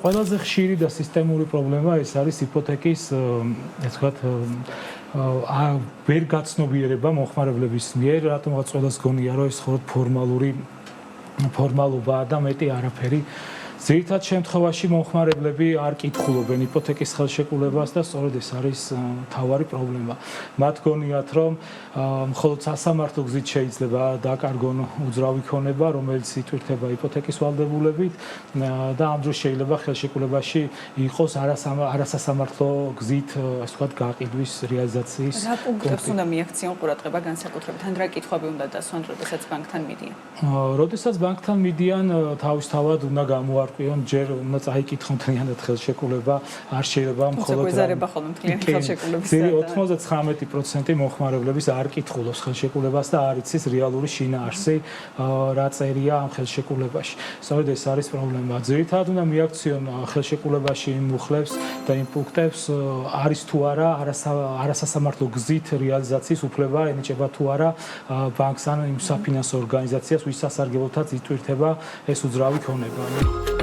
ყველაზე ხშირი და სისტემური პრობლემა ეს არის იპოთეკის ეს ვთქვათ ვერ გაცნობიერება მომხმარებლების მიერ, რატომღაც ყველას გონია რომ ეს მხოლოდ ფორმალობაა და მეტი არაფერი. ძირითად შემთხვევაში მომხმარებლები არ კითხულობენ იპოთეკის ხელშეკრულებას და სწორედ ეს არის მთავარი პრობლემა. მათ გონიათ რომ მხოლოდ სასამართლო გზით შეიძლება დაკარგონ უძრავი ქონება, რომელიც იტვირთება იპოთეკის ვალდებულებით და ამ დროს შეიძლება ხელშეკრულებაში იყოს არასასამართლო გზით, ასე ვთქვათ, გაყიდვის რეალიზაციის. რა პუნქტებს უნდა მიაქციონ ყურადღება განსაკუთრებით, ან რა კითხვები უნდა დასვან, როდესაც ბანკთან მიდიან? როდესაც ბანკთან მიდიან, თავისთავად უნდა გამოარკვიონ, ჯერ უნდა წაიკითხონ მთლიანად ხელშეკრულება, არ შეიძლება მხოლოდ გვეზარება ხოლმე მთლიანი ხელშეკრულების. 99% მომხმარებლების არ კითხულობს ხელშეკრულებას და არ იცის რეალური შინაარსი, რა წერია ამ ხელშეკრულებაში. სწორედ ეს არის პრობლემა. ძირითადად უნდა მიაქციონ ხელშეკრულებაში იმ მუხლებს და იმ პუნქტებს, არის თუ არა არასასამართლო გზით რეალიზაციის უფლება ენიჭება თუ არა ბანკს ან იმ საფინანსო ორგანიზაციას, ვის სასარგებლოთაც იტვირთება ეს უძრავი ქონება.